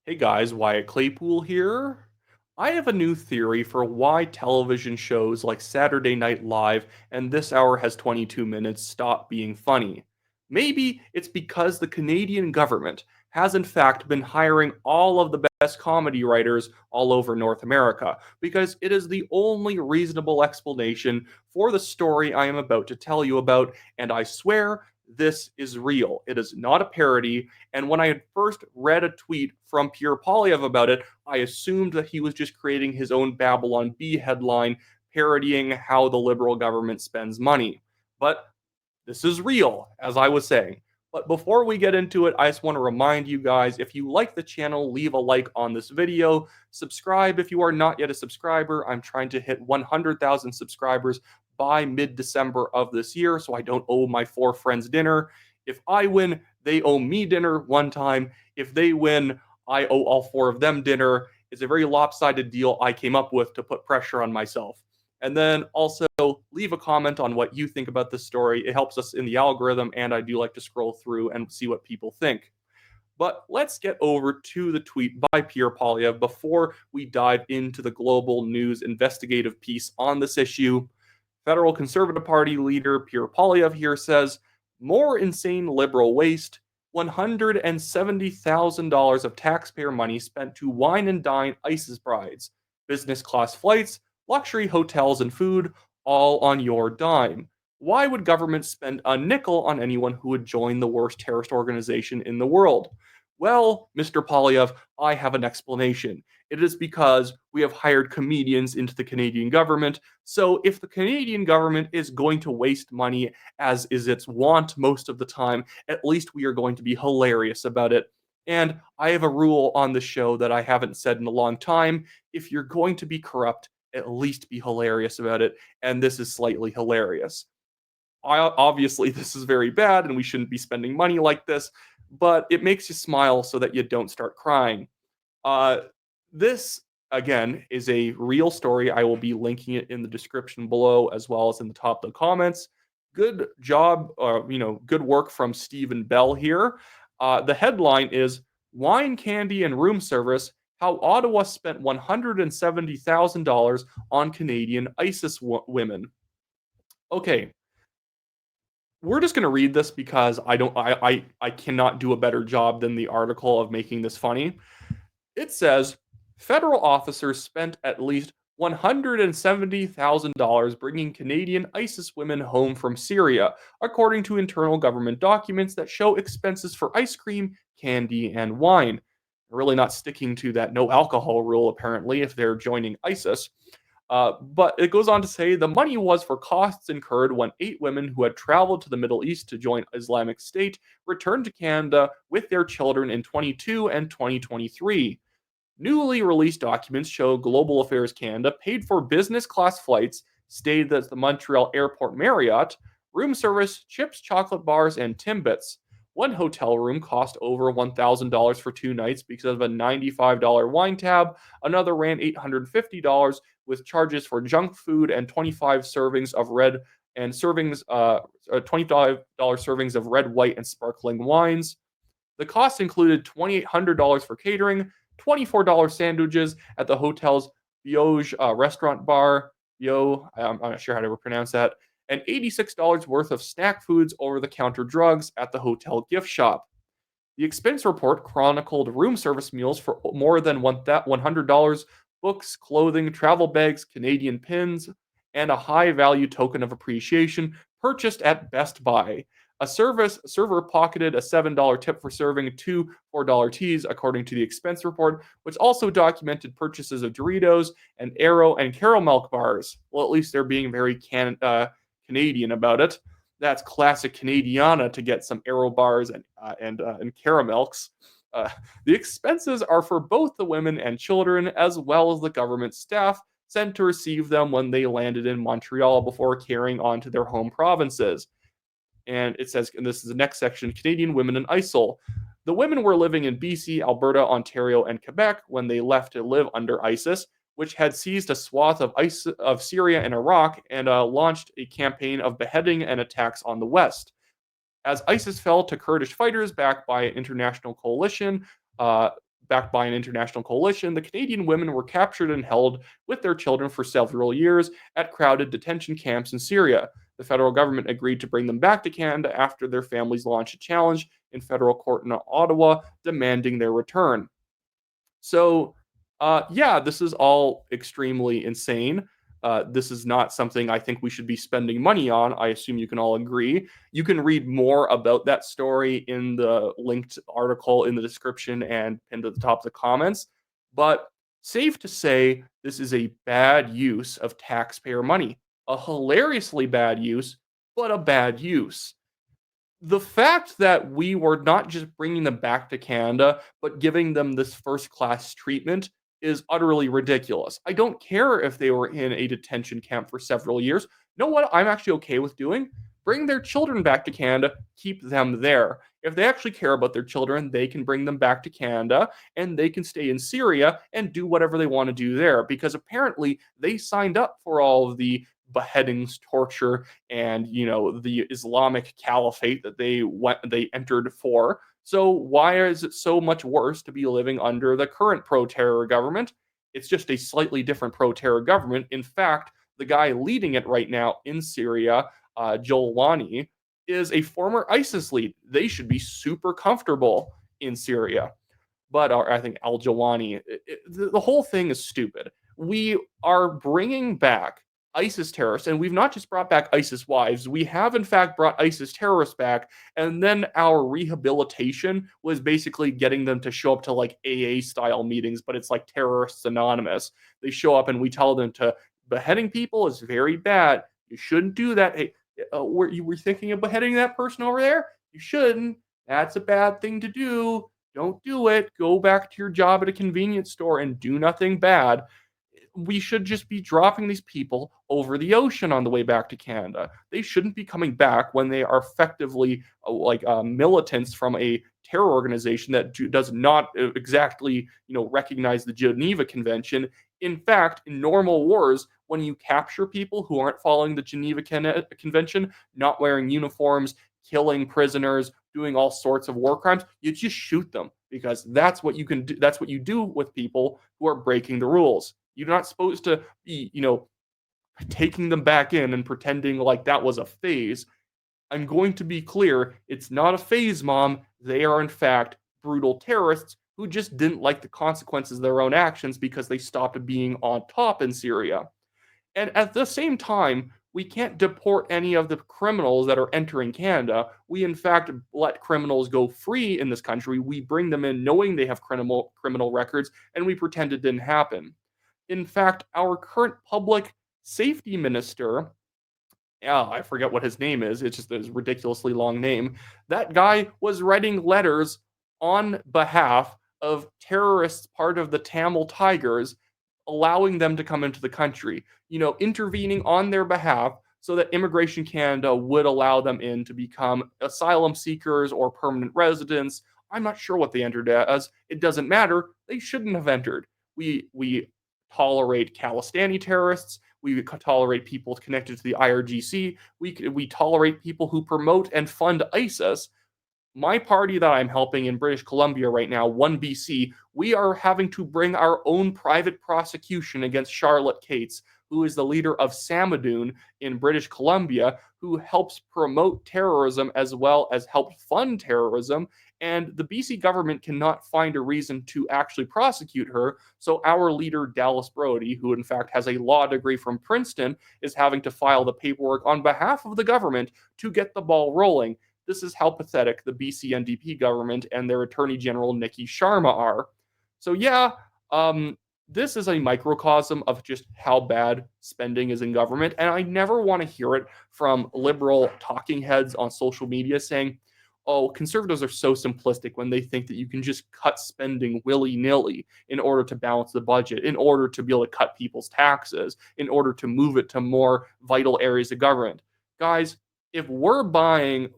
Hey guys, Wyatt Claypool here. I have a new theory for why television shows like Saturday Night Live and This Hour Has 22 Minutes stop being funny. Maybe it's because the Canadian government has in fact been hiring all of the best comedy writers all over North America, because it is the only reasonable explanation for the story I am about to tell you about, and I swear this is real. It is not a parody, and when I had first read a tweet from Pierre Polyev about it, I assumed that he was just creating his own Babylon Bee headline parodying how the liberal government spends money. But this is real, as I was saying. But before we get into it, I just want to remind you guys, if you like the channel, leave a like on this video. Subscribe if you are not yet a subscriber. I'm trying to hit 100,000 subscribers by mid-December of this year, so I don't owe my four friends dinner. If I win, they owe me dinner one time. If they win, I owe all four of them dinner. It's a very lopsided deal I came up with to put pressure on myself. And then also leave a comment on what you think about this story. It helps us in the algorithm, and I do like to scroll through and see what people think. But let's get over to the tweet by Pierre Polyev before we dive into the global news investigative piece on this issue. Federal Conservative Party leader Pierre Polyev here says, more insane liberal waste, $170,000 of taxpayer money spent to wine and dine ISIS brides, business class flights, luxury hotels and food, all on your dime. Why would government spend a nickel on anyone who would join the worst terrorist organization in the world? Well, Mr. Polyev, I have an explanation. It is because we have hired comedians into the Canadian government. So if the Canadian government is going to waste money, as is its wont most of the time, at least we are going to be hilarious about it. And I have a rule on the show that I haven't said in a long time. If you're going to be corrupt, at least be hilarious about it. And this is slightly hilarious. Obviously, this is very bad and we shouldn't be spending money like this, but it makes you smile so that you don't start crying. Uh, this, again, is a real story. I will be linking it in the description below as well as in the top of the comments. Good job, good work from Stephen Bell here. The headline is Wine, Candy, and Room Service, How Ottawa Spent $170,000 on Canadian ISIS women. Okay, we're just going to read this because I cannot do a better job than the article of making this funny. It says federal officers spent at least $170,000 bringing Canadian ISIS women home from Syria, according to internal government documents that show expenses for ice cream, candy, and wine. Really not sticking to that no alcohol rule, apparently, if they're joining ISIS. But it goes on to say the money was for costs incurred when 8 women who had traveled to the Middle East to join Islamic State returned to Canada with their children in 22 and 2023. Newly released documents show Global Affairs Canada paid for business class flights, stayed at the Montreal Airport Marriott, room service, chips, chocolate bars, and Timbits. One hotel room cost over $1,000 for 2 nights because of a $95 wine tab. Another ran $850 with charges for junk food and 25 servings of red and $25 servings of red, white, and sparkling wines. The cost included $2,800 for catering, $24 sandwiches at the hotel's Bioge restaurant bar. I'm not sure how to pronounce that. And $86 worth of snack foods, over the counter drugs at the hotel gift shop. The expense report chronicled room service meals for more than $100, books, clothing, travel bags, Canadian pins, and a high value token of appreciation purchased at Best Buy. A server pocketed a $7 tip for serving 2 $4 teas, according to the expense report, which also documented purchases of Doritos and Aero and caramel bars. Well, at least they're being very Canadian about it. That's classic Canadiana to get some Aero bars and caramels. Uh, the expenses are for both the women and children, as well as the government staff sent to receive them when they landed in Montreal before carrying on to their home provinces. And it says, and this is the next section, Canadian women in ISIL. The women were living in BC, Alberta, Ontario, and Quebec when they left to live under ISIS, which had seized a swath of Syria and Iraq and launched a campaign of beheading and attacks on the West. As ISIS fell to Kurdish fighters backed by an international coalition, backed by an international coalition, the Canadian women were captured and held with their children for several years at crowded detention camps in Syria. The federal government agreed to bring them back to Canada after their families launched a challenge in federal court in Ottawa demanding their return. So, yeah, this is all extremely insane. This is not something I think we should be spending money on. I assume you can all agree. You can read more about that story in the linked article in the description and pinned at the top of the comments. But safe to say, this is a bad use of taxpayer money. A hilariously bad use, but a bad use. The fact that we were not just bringing them back to Canada, but giving them this first class treatment is utterly ridiculous. I don't care if they were in a detention camp for several years. You know what I'm actually okay with doing? Bring their children back to Canada, keep them there. If they actually care about their children, they can bring them back to Canada and they can stay in Syria and do whatever they want to do there because apparently they signed up for all of the beheadings, torture, and the Islamic caliphate that they entered for. So why is it so much worse to be living under the current pro-terror government? It's just a slightly different pro-terror government. In fact, the guy leading it right now in Syria, Jolani, is a former ISIS lead. They should be super comfortable in Syria. But I think Al Jawani, the whole thing is stupid. We are bringing back ISIS terrorists, and we've not just brought back ISIS wives, we have in fact brought ISIS terrorists back, and then our rehabilitation was basically getting them to show up to like AA style meetings, but it's like Terrorists Anonymous. They show up and we tell them to beheading people is very bad. You shouldn't do that. Hey, were thinking of beheading that person over there? You shouldn't. That's a bad thing to do. Don't do it. Go back to your job at a convenience store and do nothing bad. We should just be dropping these people over the ocean on the way back to Canada. They shouldn't be coming back when they are effectively militants from a terror organization that does not exactly, recognize the Geneva Convention. In fact, in normal wars, when you capture people who aren't following the Geneva Convention, not wearing uniforms, killing prisoners, doing all sorts of war crimes, you just shoot them because that's what you can do. That's what you do with people who are breaking the rules. You're not supposed to be, taking them back in and pretending like that was a phase. I'm going to be clear, it's not a phase, Mom. They are, in fact, brutal terrorists who just didn't like the consequences of their own actions because they stopped being on top in Syria. And at the same time, we can't deport any of the criminals that are entering Canada. We, in fact, let criminals go free in this country. We bring them in knowing they have criminal records, and we pretend it didn't happen. In fact, our current public safety minister, I forget what his name is. It's just a ridiculously long name. That guy was writing letters on behalf of terrorists, part of the Tamil Tigers, allowing them to come into the country, intervening on their behalf so that Immigration Canada would allow them in to become asylum seekers or permanent residents. I'm not sure what they entered as. It doesn't matter. They shouldn't have entered. We tolerate Khalistani terrorists. We tolerate people connected to the IRGC. We tolerate people who promote and fund ISIS. My party that I'm helping in British Columbia right now, 1BC, we are having to bring our own private prosecution against Charlotte Cates, who is the leader of Samadoun in British Columbia, who helps promote terrorism as well as help fund terrorism. And the BC government cannot find a reason to actually prosecute her. So our leader, Dallas Brody, who in fact has a law degree from Princeton, is having to file the paperwork on behalf of the government to get the ball rolling. This is how pathetic the BC NDP government and their Attorney General, Nikki Sharma, are. So yeah, this is a microcosm of just how bad spending is in government. And I never want to hear it from liberal talking heads on social media saying, oh, conservatives are so simplistic when they think that you can just cut spending willy-nilly in order to balance the budget, in order to be able to cut people's taxes, in order to move it to more vital areas of government. Guys, if we're buying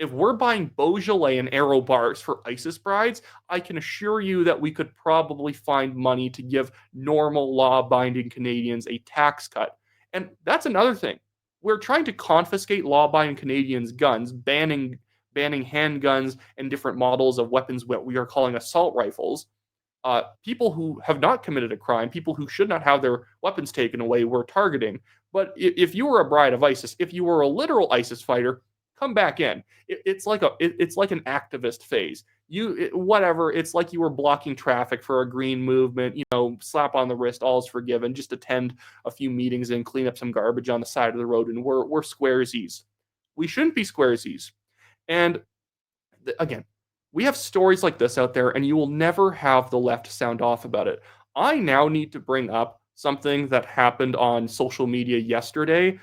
Beaujolais and Aero bars for ISIS brides, I can assure you that we could probably find money to give normal law-abiding Canadians a tax cut. And that's another thing. We're trying to confiscate law-abiding Canadians' guns, banning handguns and different models of weapons what we are calling assault rifles. People who have not committed a crime, people who should not have their weapons taken away, we're targeting. But if you were a bride of ISIS, if you were a literal ISIS fighter, come back in. It's like an activist phase. Whatever. It's like you were blocking traffic for a green movement. Slap on the wrist, all is forgiven. Just attend a few meetings and clean up some garbage on the side of the road, and we're squaresies. We shouldn't be squaresies. And again, we have stories like this out there, and you will never have the left sound off about it. I now need to bring up something that happened on social media yesterday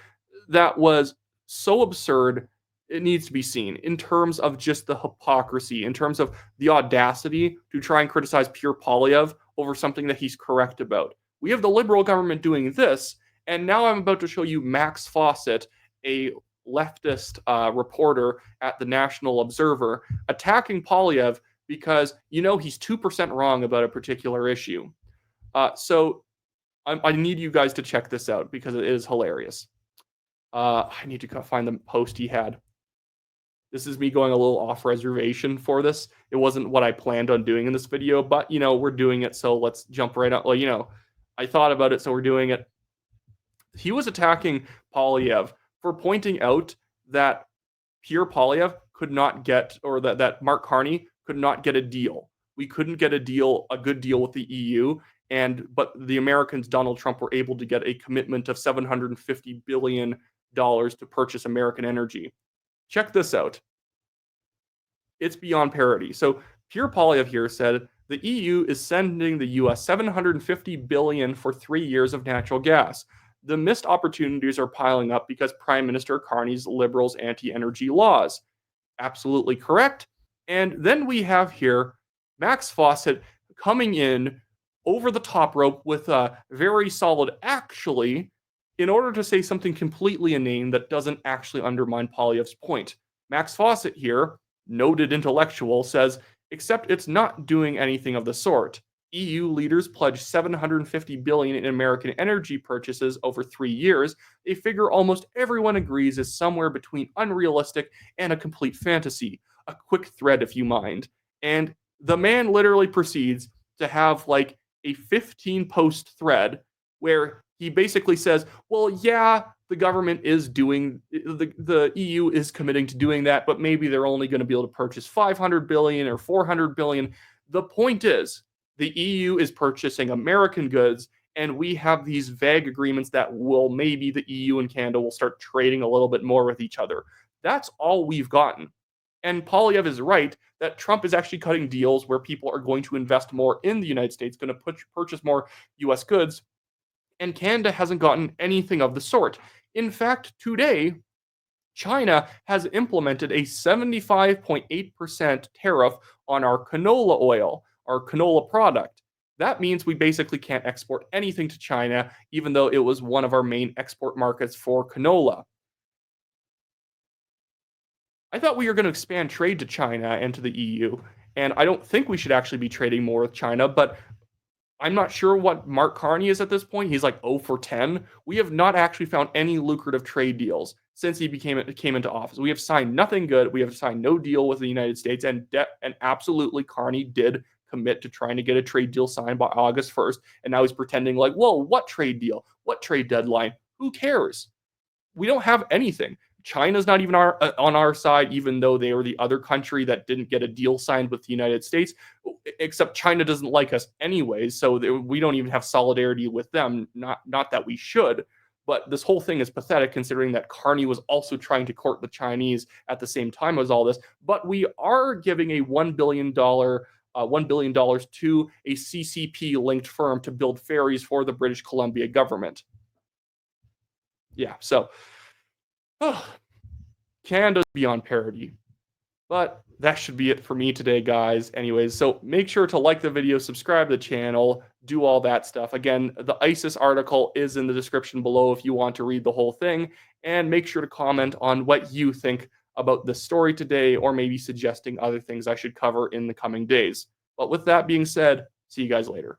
that was so absurd, it needs to be seen in terms of just the hypocrisy, in terms of the audacity to try and criticize Pierre Polyev over something that he's correct about. We have the liberal government doing this, and now I'm about to show you Max Fawcett, a leftist reporter at the National Observer, attacking Polyev because he's 2% wrong about a particular issue. So I need you guys to check this out because it is hilarious. I need to find the post he had. This is me going a little off reservation for this. It wasn't what I planned on doing in this video, but we're doing it, so let's jump right up. Well, I thought about it, so we're doing it. He was attacking Polyev for pointing out that Pierre Polyev could not get, or that Mark Carney could not get a deal. We couldn't get a good deal with the EU, but the Americans, Donald Trump, were able to get a commitment of $750 billion to purchase American energy. Check this out. It's beyond parody. So Pierre Polyev here said the EU is sending the US $750 billion for 3 years of natural gas. The missed opportunities are piling up because Prime Minister Carney's liberals' anti-energy laws. Absolutely correct. And then we have here Max Fawcett coming in over the top rope with a very solid actually, in order to say something completely inane that doesn't actually undermine Polyev's point. Max Fawcett here, noted intellectual, says, except it's not doing anything of the sort. EU leaders pledged $750 billion in American energy purchases over 3 years, a figure almost everyone agrees is somewhere between unrealistic and a complete fantasy. A quick thread, if you mind. And the man literally proceeds to have like a 15-post thread where he basically says, well, yeah, the government is doing, the EU is committing to doing that, but maybe they're only going to be able to purchase 500 billion or 400 billion. The point is, the EU is purchasing American goods, and we have these vague agreements that maybe the EU and Canada will start trading a little bit more with each other. That's all we've gotten. And Polyev is right that Trump is actually cutting deals where people are going to invest more in the United States, going to purchase more US goods, and Canada hasn't gotten anything of the sort. In fact, today, China has implemented a 75.8% tariff on our canola oil, our canola product. That means we basically can't export anything to China, even though it was one of our main export markets for canola. I thought we were going to expand trade to China and to the EU, and I don't think we should actually be trading more with China, but I'm not sure what Mark Carney is at this point. He's like 0 for 10. We have not actually found any lucrative trade deals since he came into office. We have signed nothing good. We have signed no deal with the United States, and absolutely Carney did commit to trying to get a trade deal signed by August 1st, and now he's pretending like, whoa, what trade deal? What trade deadline? Who cares? We don't have anything. China's not even on our side, even though they were the other country that didn't get a deal signed with the United States, except China doesn't like us anyways, so we don't even have solidarity with them, not that we should. But this whole thing is pathetic considering that Carney was also trying to court the Chinese at the same time as all this. But we are giving a $1 billion to a CCP-linked firm to build ferries for the British Columbia government. Yeah, so Canada's beyond parody. But that should be it for me today, guys. Anyways, so make sure to like the video, subscribe to the channel, do all that stuff. Again, the ISIS article is in the description below if you want to read the whole thing. And make sure to comment on what you think about the story today, or maybe suggesting other things I should cover in the coming days. But with that being said, see you guys later.